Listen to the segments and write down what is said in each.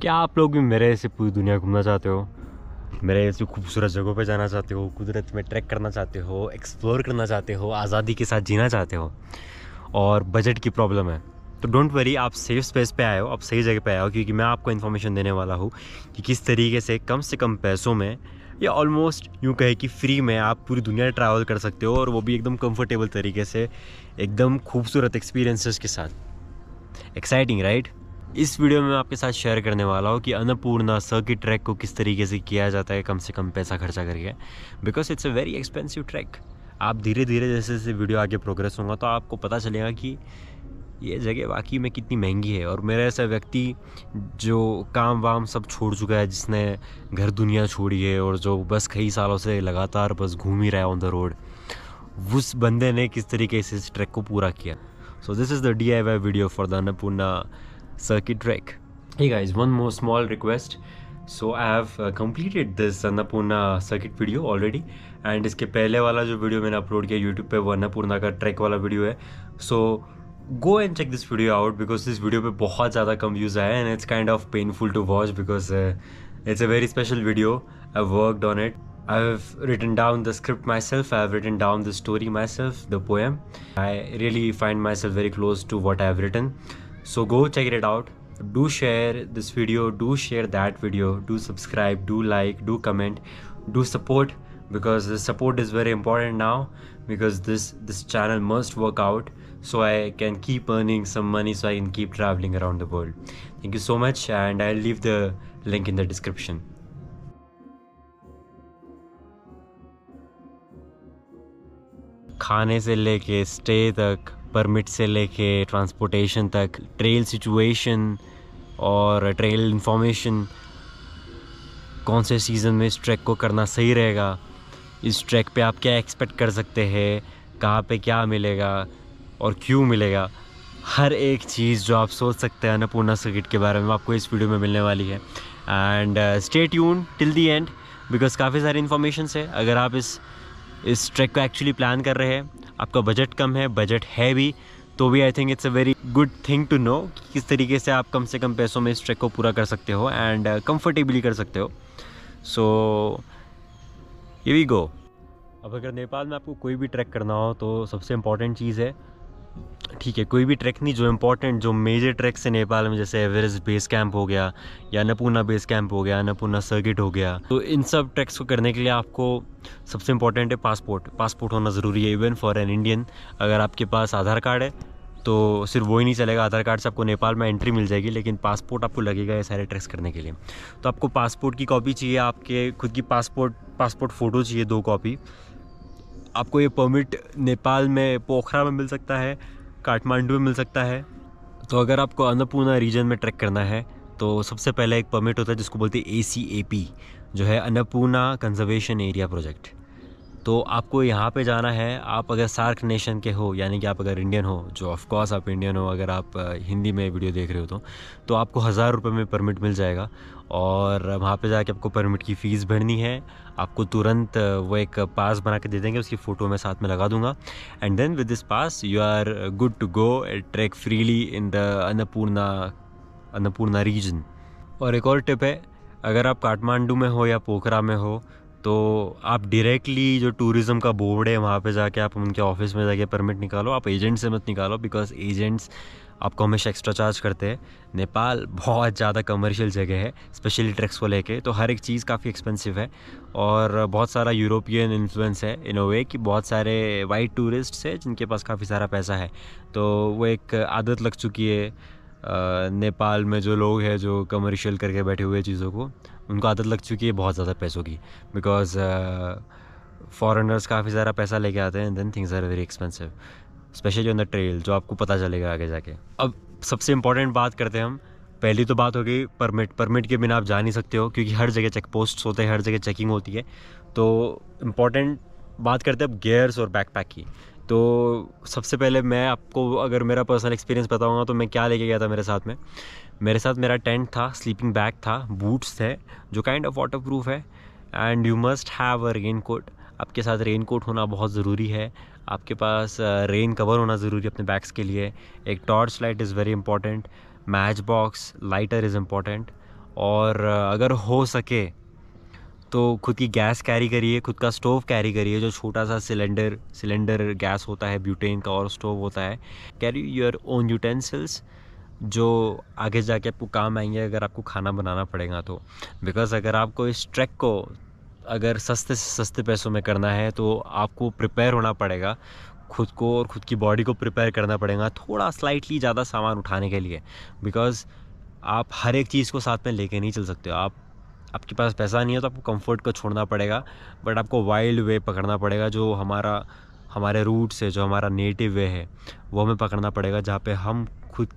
क्या आप लोग भी मेरे ऐसे पूरी दुनिया घूमना चाहते हो? मेरे ऐसी खूबसूरत जगहों पे जाना चाहते हो, कुदरत में ट्रैक करना चाहते हो, एक्सप्लोर करना चाहते हो, आज़ादी के साथ जीना चाहते हो और बजट की प्रॉब्लम है, तो डोंट वरी, आप सेफ स्पेस पे आए हो, आप सही जगह पे आए हो, क्योंकि मैं आपको इन्फॉर्मेशन देने वाला हूँ कि किस तरीके से कम पैसों में या ऑलमोस्ट यूँ कहे कि फ्री में आप पूरी दुनिया ट्रैवल कर सकते हो, और वो भी एकदम कंफर्टेबल तरीके से, एकदम खूबसूरत एक्सपीरियंसेस के साथ। Exciting right? इस वीडियो में मैं आपके साथ शेयर करने वाला हूँ कि अन्नपूर्णा सर्किट ट्रैक को किस तरीके से किया जाता है कम से कम पैसा खर्चा करके, because it's a very expensive track. आप धीरे धीरे जैसे जैसे वीडियो आगे प्रोग्रेस होगा तो आपको पता चलेगा कि ये जगह वाकई में कितनी महंगी है। और मेरा ऐसा व्यक्ति जो काम वाम सब छोड़ चुका है, जिसने घर दुनिया छोड़ी है और जो बस कई सालों से लगातार बस घूम ही रहा है ऑन द रोड, उस बंदे ने किस तरीके से इस ट्रैक को पूरा किया। सो this is the DIY video for the Annapurna circuit trek. Hey guys, one more small request. So I have completed this Annapurna circuit video already, and इसके पहले वाला जो वीडियो मैंने अपलोड किया YouTube पे वो अन्नपूर्णा का ट्रैक वाला वीडियो है. So go and check this video out because इस वीडियो पे बहुत ज़्यादा कम व्यूज़ आए and it's kind of painful to watch because it's a very special video. I've worked on it. I've written down the script myself. I've written down the story myself, the poem. I really find myself very close to what I've written. So go check it out. Do share this video, do share that video, do subscribe, do like, do comment, do support, because the support is very important now, because this channel must work out so I can keep earning some money, so I can keep traveling around the world. Thank you so much, and I'll leave the link in the description. खाने से लेके stay तक, permit से लेके transportation तक, trail situation और trail information, कौन से सीज़न में इस ट्रैक को करना सही रहेगा, इस ट्रैक पे आप क्या एक्सपेक्ट कर सकते हैं, कहाँ पे क्या मिलेगा और क्यों मिलेगा, हर एक चीज़ जो आप सोच सकते हैं अन्नपूर्णा सर्किट के बारे में आपको इस वीडियो में मिलने वाली है। And stay tune till the and, because काफ़ी सारी इन्फॉर्मेशन है। अगर आप इस ट्रैक को एक्चुअली प्लान कर रहे हैं, आपका बजट कम है, बजट है भी, तो भी I think it's a very good thing to know कि किस तरीके से आप कम से कम पैसों में इस ट्रैक को पूरा कर सकते हो एंड कंफर्टेबली कर सकते हो। So here we go. अब अगर नेपाल में आपको कोई भी ट्रैक करना हो तो सबसे इम्पॉर्टेंट चीज़ है, ठीक है, कोई भी ट्रैक नहीं, जो इम्पोर्टेंट जो मेजर ट्रैक्स है नेपाल में, जैसे एवरेस्ट बेस कैंप हो गया या अन्नपूर्णा बेस कैंप हो गया, अन्नपूर्णा सर्किट हो गया, तो इन सब ट्रैक्स को करने के लिए आपको सबसे इम्पोर्टेंट है पासपोर्ट होना ज़रूरी है, इवन फॉर एन इंडियन। अगर आपके पास आधार कार्ड है तो सिर्फ वो ही नहीं चलेगा, आधार कार्ड से आपको नेपाल में एंट्री मिल जाएगी, लेकिन पासपोर्ट आपको लगेगा ये सारे ट्रैक्स करने के लिए। तो आपको पासपोर्ट की कॉपी चाहिए, आपके खुद की पासपोर्ट फ़ोटो चाहिए 2 कॉपी। आपको ये परमिट नेपाल में पोखरा में मिल सकता है, काठमांडू में मिल सकता है। तो अगर आपको अन्नपूर्णा रीजन में ट्रैक करना है तो सबसे पहले एक परमिट होता है जिसको बोलते हैं ACAP, जो है अन्नपूर्णा कंजर्वेशन एरिया प्रोजेक्ट। तो आपको यहाँ पे जाना है। आप अगर सार्क नेशन के हो, यानी कि आप अगर इंडियन हो, जो ऑफ कोर्स आप इंडियन हो, अगर आप हिंदी में वीडियो देख रहे हो तो आपको 1000 रुपये में परमिट मिल जाएगा, और वहाँ पे जाके आपको परमिट की फ़ीस भरनी है। आपको तुरंत वो एक पास बना के दे देंगे, उसकी फ़ोटो मैं साथ में लगा दूंगा, and then with this pass you are good to go trek freely in the Annapurna region. और एक और टिप है, अगर आप काठमांडू में हो या पोखरा में हो तो आप डायरेक्टली जो टूरिज़्म का बोर्ड है वहाँ पे जाके आप उनके ऑफिस में जाके परमिट निकालो। आप एजेंट से मत निकालो, बिकॉज एजेंट्स आपको हमेशा एक्स्ट्रा चार्ज करते हैं। नेपाल बहुत ज़्यादा कमर्शियल जगह है, स्पेशली ट्रैक्स को लेके, तो हर एक चीज़ काफ़ी एक्सपेंसिव है, और बहुत सारा यूरोपियन इन्फ्लुएंस है इन अ वे कि बहुत सारे वाइट टूरिस्ट्स है जिनके पास काफ़ी सारा पैसा है। तो वो एक आदत लग चुकी है नेपाल में, जो लोग हैं जो कमर्शियल करके बैठे हुए चीज़ों को, उनको आदत लग चुकी है बहुत ज़्यादा पैसों की, बिकॉज फॉरेनर्स काफ़ी सारा पैसा लेके आते हैं, then things are very expensive, especially on the trail, जो आपको पता चलेगा आगे जाके। अब सबसे इम्पॉर्टेंट बात करते हैं हम। पहली तो बात हो गई परमिट के बिना आप जा नहीं सकते हो, क्योंकि हर जगह चेक पोस्ट होते हैं, हर जगह चेकिंग होती है। तो इम्पॉर्टेंट बात करते हैं अब गियर्स और बैकपैक की। तो सबसे पहले मैं आपको अगर मेरा पर्सनल एक्सपीरियंस बताऊंगा तो मैं क्या लेके गया था मेरे साथ मेरा टेंट था, स्लीपिंग बैग था, बूट्स थे जो काइंड ऑफ वाटर प्रूफ है, and you must have a rain coat. आपके साथ रेन कोट होना बहुत ज़रूरी है, आपके पास रेन कवर होना ज़रूरी है अपने बैग्स के लिए। एक torch light is very important, match box, lighter is important, और अगर हो सके तो खुद की गैस कैरी करिए, खुद का स्टोव कैरी करिए, जो छोटा सा सिलेंडर गैस होता है ब्यूटेन का और स्टोव होता है। कैरी योर ओन यूटेंसिल्स जो आगे जाके आपको काम आएंगे अगर आपको खाना बनाना पड़ेगा तो। बिकॉज़ अगर आपको इस ट्रैक को अगर सस्ते से सस्ते पैसों में करना है तो आपको प्रिपेयर होना पड़ेगा, खुद को और खुद की बॉडी को प्रिपेयर करना पड़ेगा थोड़ा स्लाइटली ज़्यादा सामान उठाने के लिए। बिकॉज़ आप हर एक चीज़ को साथ में लेके नहीं चल सकते हो। आपके पास पैसा नहीं है तो आपको कंफर्ट को छोड़ना पड़ेगा, बट आपको वाइल्ड वे पकड़ना पड़ेगा, जो हमारे रूट्स है, जो हमारा नेटिव वे है, वो हमें पकड़ना पड़ेगा, जहाँ पे हम खुद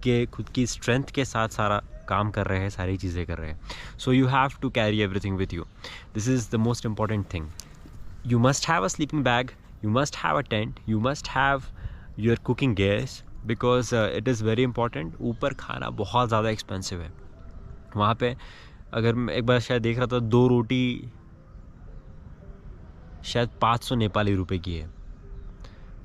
की स्ट्रेंथ के साथ सारा काम कर रहे हैं, सारी चीज़ें कर रहे हैं। So you have to carry everything with you. This is the most important thing. You must have a sleeping bag, you must have a tent, you must have your cooking gas because it is very important। ऊपर खाना बहुत ज़्यादा expensive है वहाँ पे। अगर मैं एक बार शायद देख रहा था 2 रोटी शायद 500 नेपाली रुपए की है।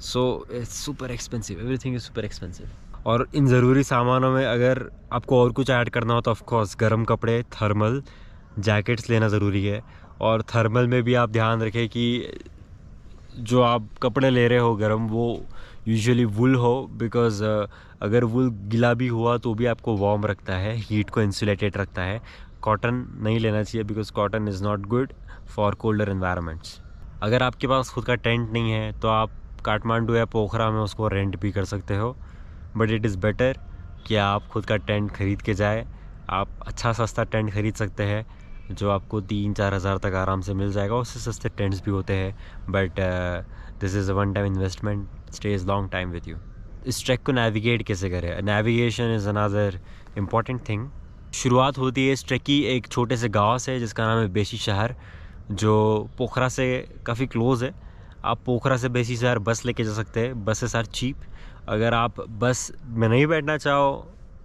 So it's super expensive, everything is super expensive. और इन ज़रूरी सामानों में अगर आपको और कुछ ऐड करना हो तो ऑफकोर्स गर्म कपड़े, थर्मल जैकेट्स लेना ज़रूरी है। और थर्मल में भी आप ध्यान रखें कि जो आप कपड़े ले रहे हो गर्म, वो यूजुअली वुल हो, बिकॉज़ अगर वुल गीला भी हुआ तो भी आपको वार्म रखता है, हीट को इंसुलेटेड रखता है। कॉटन नहीं लेना चाहिए because cotton is not good for colder environments. अगर आपके पास खुद का टेंट नहीं है तो आप काठमांडू या पोखरा में उसको रेंट भी कर सकते हो, बट इट इज़ बेटर कि आप खुद का टेंट ख़रीद के जाए। आप अच्छा सस्ता टेंट ख़रीद सकते हैं जो आपको 3-4 हज़ार तक आराम से मिल जाएगा। उससे सस्ते टेंट्स भी होते हैं, but this is a one time investment, stage long time with you. इस ट्रैक को नेविगेट कैसे करें? Navigation is another important thing. शुरुआत होती है इस ट्रैक की एक छोटे से गांव से जिसका नाम है बेसी शहर, जो पोखरा से काफ़ी क्लोज़ है। आप पोखरा से बेसी शहर बस लेके जा सकते हैं, बसेस आर चीप। अगर आप बस में नहीं बैठना चाहो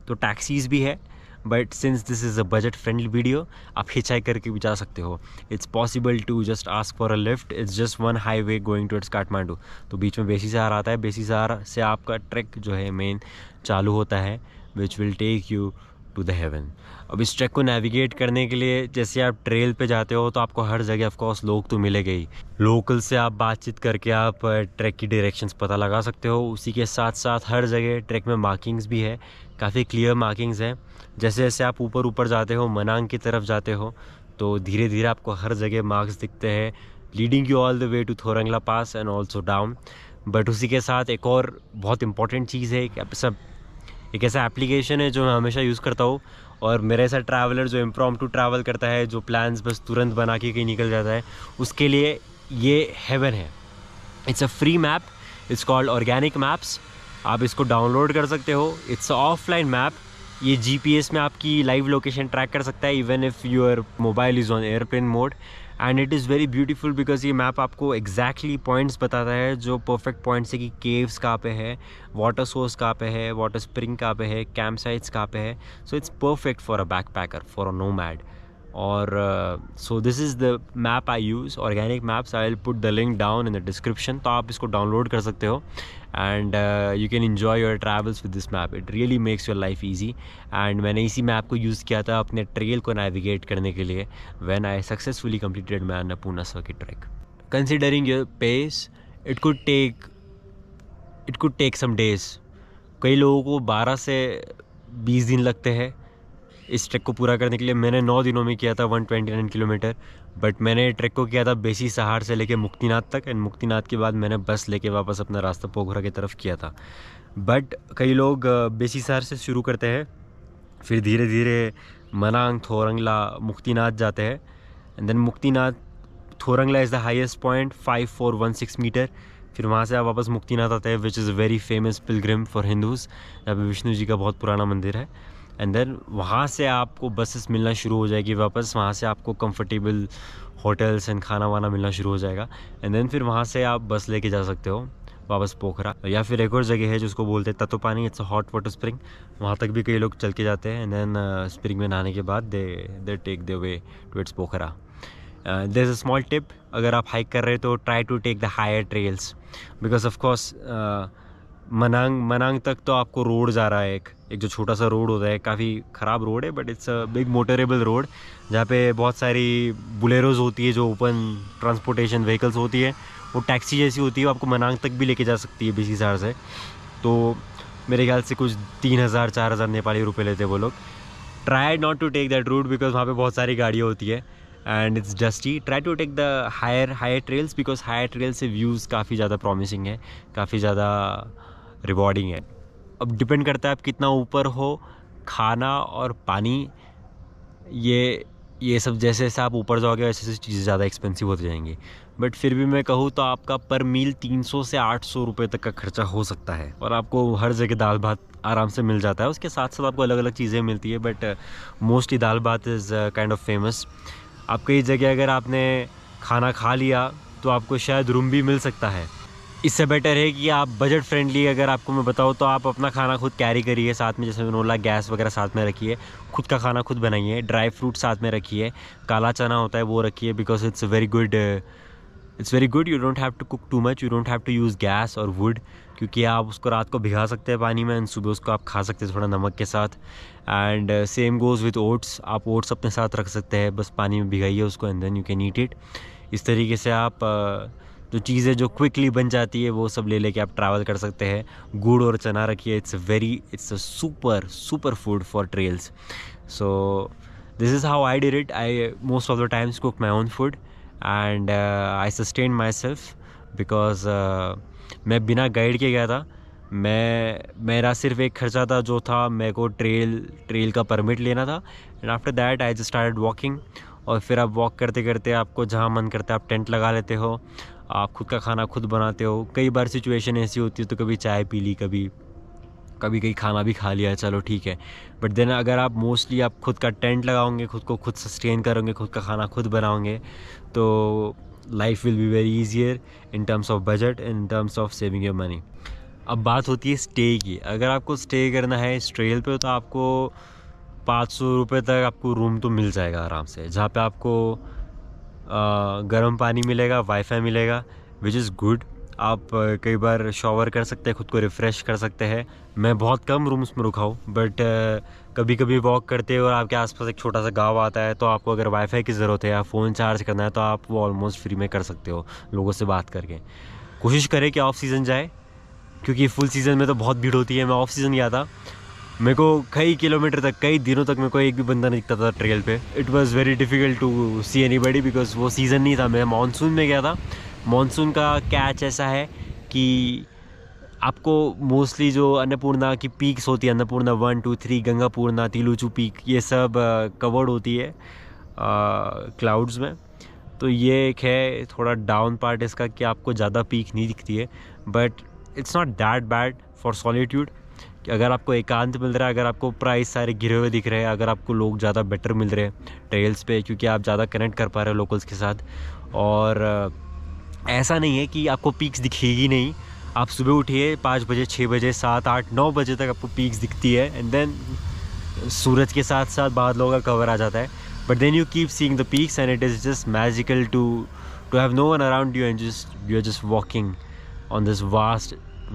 तो टैक्सीज़ भी है, but since this is a budget friendly video आप हिचाई करके भी जा सकते हो। It's possible to just ask for a lift. It's just one highway going towards Kathmandu. तो बीच में बेसी शहर आता है, बेसी शहर से आपका ट्रैक जो है मेन चालू होता है, which will take you to the heaven. अब इस ट्रैक को नेविगेट करने के लिए जैसे आप ट्रेल पे जाते हो तो आपको हर जगह ऑफकोर्स लोग तो मिलेंगे ही। लोकल से आप बातचीत करके आप ट्रैक की डायरेक्शंस पता लगा सकते हो। उसी के साथ साथ हर जगह ट्रैक में मार्किंग्स भी है, काफ़ी क्लियर मार्किंग्स हैं। जैसे जैसे आप ऊपर जाते हो, मनांग की तरफ जाते हो, तो धीरे धीरे आपको हर जगह मार्क्स दिखते हैं, leading you all the way to Thorongla pass and also down. But उसी के साथ एक और बहुत इंपॉर्टेंट चीज़ है, एक ऐसा एप्लीकेशन है जो मैं हमेशा यूज़ करता हूँ। और मेरा ऐसा ट्रैवलर जो इम्प्रॉम्प्टू ट्रैवल करता है, जो प्लान्स बस तुरंत बना के कहीं निकल जाता है, उसके लिए ये हेवन है। It's a free map, it's called organic maps. आप इसको डाउनलोड कर सकते हो। It's offline map. ये जीपीएस में आपकी लाइव लोकेशन ट्रैक कर सकता है even if your mobile is on airplane mode. And it is very beautiful because ये मैप आपको एग्जैक्टली पॉइंट्स बताता है, जो परफेक्ट पॉइंट्स है कि केव्स कहाँ पे है, वाटर सोर्स कहाँ पे है, वाटर स्प्रिंग कहाँ पे है, कैंप साइट्स कहाँ पे है। So it's perfect for a backpacker, for a nomad. और so this is the map I use, organic maps. I will put the link down in the description, तो आप इसको डाउनलोड कर सकते हो and you can enjoy your travels with this map. It really makes your life easy. And मैंने इसी map को use किया था अपने ट्रेल को नेविगेट करने के लिए when I successfully completed my Annapurna circuit track. Considering your pace, it could take some days. कई लोगों को 12 से 20 दिन लगते हैं इस ट्रैक को पूरा करने के लिए। मैंने 9 दिनों में किया था 129 किलोमीटर। बट मैंने ट्रैक को किया था बेसी सहार से लेके मुक्तिनाथ तक, एंड मुक्तिनाथ के बाद मैंने बस लेके वापस अपना रास्ता पोखरा की तरफ किया था। बट कई लोग बेसी सहार से शुरू करते हैं, फिर धीरे धीरे मनांग, थोरंगला, मुक्तिनाथ जाते हैं। And then Muktinath, Thorongla is the highest point 5416 metre. फिर वहाँ से आप वापस मुक्तिनाथ आते हैं, which is a very famous pilgrim for Hindus, जहाँ पे विष्णु जी का बहुत पुराना मंदिर है। एंड देन वहाँ से आपको बसेस मिलना शुरू हो जाएगी वापस। वहाँ से आपको कंफर्टेबल होटल्स एंड खाना वाना मिलना शुरू हो जाएगा। एंड देन फिर वहाँ से आप बस लेके जा सकते हो वापस पोखरा। या फिर एक और जगह है जिसको बोलते हैं Tatopani, it's a hot water spring. वहाँ तक भी कई लोग चल के जाते हैं। एंड देन स्प्रिंग में नहाने के बाद they take the way towards Pokhara. There is a small tip, अगर आप हाइक कर रहे हो तो try to take the higher trails, because of course Manang तक तो आपको रोड जा रहा है, एक जो छोटा सा रोड होता है, काफ़ी ख़राब रोड है but it's a big motorable road, जहाँ पे बहुत सारी बुलेरोज होती है जो ओपन ट्रांसपोर्टेशन व्हीकल्स होती है, वो टैक्सी जैसी होती है, वो आपको मनांग तक भी लेके जा सकती है BC से। तो मेरे ख्याल से कुछ 3,000-4,000 नेपाली रुपये लेते हैं वो लोग। Try not to take that route because वहाँ पे बहुत सारी गाड़ियाँ होती है and it's dusty. Try to take the higher trails because higher trail से व्यूज़ काफ़ी ज़्यादा प्रॉमिसिंग है, काफ़ी ज़्यादा रिवॉर्डिंग है। अब डिपेंड करता है आप कितना ऊपर हो। खाना और पानी ये सब जैसे जैसे आप ऊपर जाओगे वैसे वैसे चीज़ें ज़्यादा एक्सपेंसिव होती जाएंगी, बट फिर भी मैं कहूँ तो आपका पर मील 300 से 800 रुपये तक का खर्चा हो सकता है और आपको हर जगह दाल भात आराम से मिल जाता है। उसके साथ साथ आपको अलग अलग चीज़ें मिलती है बट मोस्टली दाल भात इज़ काइंड ऑफ फेमस। आप कई जगह अगर आपने खाना खा लिया तो आपको शायद रूम भी मिल सकता है। इससे बेटर है कि आप बजट फ्रेंडली, अगर आपको मैं बताऊँ तो आप अपना खाना खुद कैरी करिए साथ में, जैसे मैंने बोला गैस वगैरह साथ में रखिए, खुद का खाना खुद बनाइए, ड्राई फ्रूट साथ में रखिए, काला चना होता है वो रखिए because it's very good. You don't have to cook too much, you don't have to use gas और वुड, क्योंकि आप उसको रात को भिगा सकते हैं पानी में एंड सुबह उसको आप खा सकते हैं थोड़ा नमक के साथ। And same goes with oats, आप ओट्स अपने साथ रख सकते हैं, बस पानी में भिगाइए उसको and then you can eat it. इस तरीके से आप जो चीज़ें जो क्विकली बन जाती है वो सब ले लेके आप ट्रैवल कर सकते हैं। गुड़ और चना रखिए, it's a super food for trails. So this is how I did it. I most of the times cook my own food and I sustain my self because मैं बिना गाइड के गया था। मेरा सिर्फ एक खर्चा था जो था, मेरे को ट्रेल का परमिट लेना था and after that I just started walking. और फिर आप वॉक करते करते आपको जहाँ मन करता है आप टेंट लगा लेते हो, आप खुद का खाना खुद बनाते हो। कई बार सिचुएशन ऐसी होती है तो कभी चाय पी ली, कभी कहीं खाना भी खा लिया, चलो ठीक है। बट देन अगर आप मोस्टली आप खुद का टेंट लगाओगे, खुद को खुद सस्टेन करोगे, खुद का खाना खुद बनाओगे, तो life will be very easier in terms of budget, in terms of saving your money. अब बात होती है स्टे की। अगर आपको स्टे करना है इस ट्रेल पे तो आपको 500 रुपये तक आपको रूम तो मिल जाएगा आराम से, जहाँ पे आपको गर्म पानी मिलेगा, वाईफाई मिलेगा, विच इज़ गुड। आप कई बार शॉवर कर सकते हैं, खुद को रिफ़्रेश कर सकते हैं। मैं बहुत कम रूम्स में रुका हूँ बट कभी कभी वॉक करते हो और आपके आसपास एक छोटा सा गांव आता है, तो आपको अगर वाईफाई की ज़रूरत है या फ़ोन चार्ज करना है तो आप वो ऑलमोस्ट फ्री में कर सकते हो लोगों से बात करके। कोशिश करें कि ऑफ सीज़न जाए, क्योंकि फुल सीज़न में तो बहुत भीड़ होती है। मैं ऑफ सीज़न गया था, मेरे को कई किलोमीटर तक, कई दिनों तक मेरे को एक भी बंदा नहीं दिखता था ट्रेल पे। It was very difficult to see anybody because वो सीज़न नहीं था। मैं मानसून में गया था। मानसून का कैच ऐसा है कि आपको मोस्टली जो अन्नपूर्णा की पीक्स होती है, अन्नपूर्णा 1, 2, 3, गंगापूर्णा, तिलुचू पीक, ये सब कवर्ड होती है क्लाउड्स में। तो ये एक है थोड़ा डाउन पार्ट इसका कि आपको ज़्यादा पीक नहीं दिखती है, but it's not that bad for solitude. अगर आपको एकांत मिल रहा है, अगर आपको प्राइस सारे गिरे हुए दिख रहे हैं, अगर आपको लोग ज़्यादा बेटर मिल रहे हैं ट्रेल्स पे, क्योंकि आप ज़्यादा कनेक्ट कर पा रहे हो लोकल्स के साथ। और ऐसा नहीं है कि आपको पीक्स दिखेगी नहीं। आप सुबह उठिए 5 बजे, 6 बजे, 7, 8, 9 बजे तक आपको पीक्स दिखती है एंड देन सूरज के साथ साथ बादलों का कवर आ जाता है। But then you keep seeing the peaks and it is just magical to have no one around you and you are just walking on this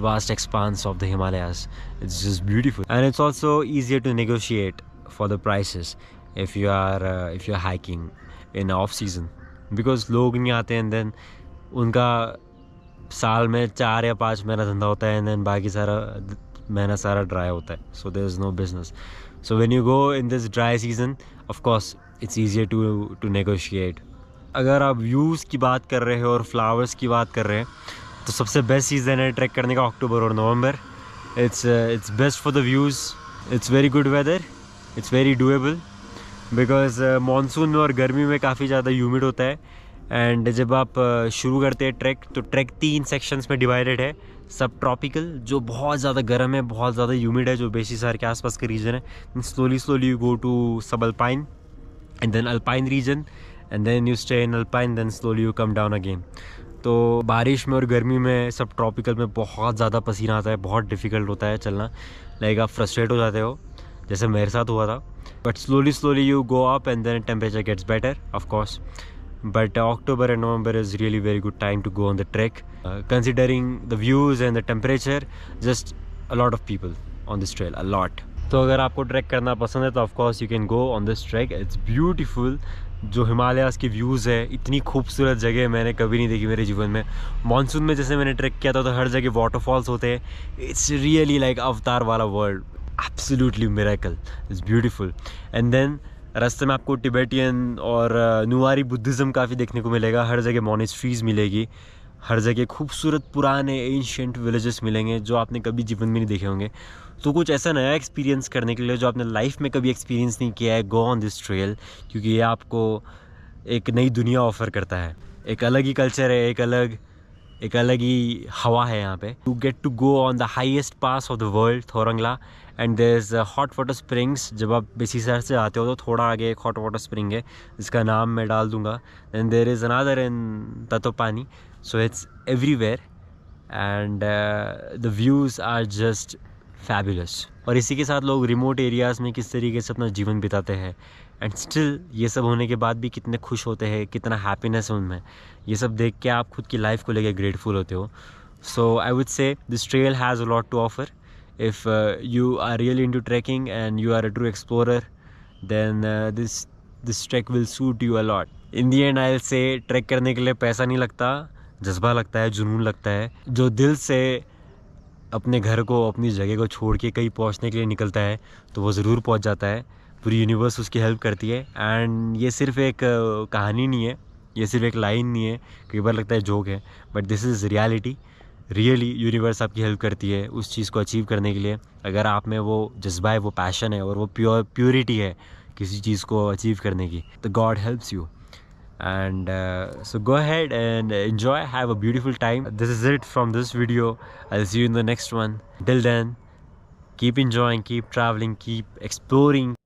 vast expanse of the Himalayas. It's just beautiful, and it's also easier to negotiate for the prices if you are hiking in off season, because लोग नहीं आते and then उनका साल में 4 या 5 महीना धंधा होता है and then बाकी सारा महीना सारा ड्राई होता है, so there is no business. So when you go in this dry season, of course it's easier to negotiate. अगर आप व्यूज़ की बात कर रहे हो और फ्लावर्स की बात कर रहे हैं तो सबसे बेस्ट सीज़न है ट्रैक करने का अक्टूबर और नवंबर। It's best for the views, it's very good weather, it's very doable because monsoon में और गर्मी में काफ़ी ज़्यादा ह्यूमिड होता है। एंड जब आप शुरू करते हैं ट्रैक, तो ट्रैक 3 सेक्शंस में डिवाइडेड है। सब ट्रॉपिकल जो बहुत ज़्यादा गर्म है, बहुत ज़्यादा ह्यूमिड है, जो बेसीसार के आसपास का रीजन है। Slowly you go to sub alpine and then alpine region and then you stay in alpine, then slowly you come down again. तो बारिश में और गर्मी में सब ट्रॉपिकल में बहुत ज़्यादा पसीना आता है, बहुत डिफ़िकल्ट होता है चलना। लाइक आप फ्रस्ट्रेट हो जाते हो, जैसे मेरे साथ हुआ था। But slowly you go up and then temperature gets better of course. but October and November is really very good time to go on the trek. Considering the views and the temperature, just a lot of people on this trail, a lot. तो अगर आपको track करना पसंद है तो of course you can go on this track. It's beautiful. जो Himalayas के views है, इतनी खूबसूरत जगह मैंने कभी नहीं देखी मेरे जीवन में. मानसून में जैसे मैंने ट्रैक किया था तो हर जगह वाटरफॉल्स होते हैं. इट्स रियली लाइक अवतार वाला world. Absolutely miracle. It's beautiful. And then रास्ते में आपको टिबेटियन और नुआरी बुद्धिज़्म काफ़ी देखने को मिलेगा. हर जगह मोनेस्ट्रीज़ मिलेगी. हर जगह खूबसूरत पुराने एंशिएंट विलेजेस मिलेंगे जो आपने कभी जीवन में नहीं देखे होंगे. तो कुछ ऐसा नया एक्सपीरियंस करने के लिए जो आपने लाइफ में कभी एक्सपीरियंस नहीं किया है, गो ऑन दिस ट्रेल. क्योंकि ये आपको एक नई दुनिया ऑफ़र करता है. एक अलग ही कल्चर है, एक अलग ही हवा है यहाँ पे. You get to go on the highest pass of the world, Thorongla. And there is hot water springs. जब आप बेसीसर से आते हो तो थोड़ा आगे एक हॉट वाटर स्प्रिंग है जिसका नाम मैं डाल दूँगा. And there is another in Tatopani. So it's everywhere and the views are just fabulous. और इसी के साथ लोग रिमोट एरियाज़ में किस तरीके से अपना जीवन बिताते हैं. एंड स्टिल ये सब होने के बाद भी कितने खुश होते हैं, कितना हैप्पीनेस है उनमें. ये सब देख के आप खुद की लाइफ को लेकर ग्रेटफुल होते हो. So I would say this trail has a lot to offer. If you are really into trekking and you are a true explorer, then this trek will suit you a lot. In the end, I'll say track करने के लिए पैसा नहीं लगता, जज्बा लगता है, जुनून लगता है. जो दिल से अपने घर को, अपनी जगह को छोड़ के कहीं पहुंचने के लिए निकलता है तो वो ज़रूर पहुंच जाता है. पूरी यूनिवर्स उसकी हेल्प करती है. एंड ये सिर्फ एक कहानी नहीं है, ये सिर्फ एक लाइन नहीं है. कई बार लगता है जोक है, but this is reality. Really universe आपकी हेल्प करती है उस चीज़ को अचीव करने के लिए. अगर आप में वो जज्बा है, वो पैशन है और वो प्योरिटी है किसी चीज़ को अचीव करने की, तो God helps you. And so go ahead and enjoy, have a beautiful time. This is it from this video. I'll see you in the next one. Till then, keep enjoying, keep traveling, keep exploring.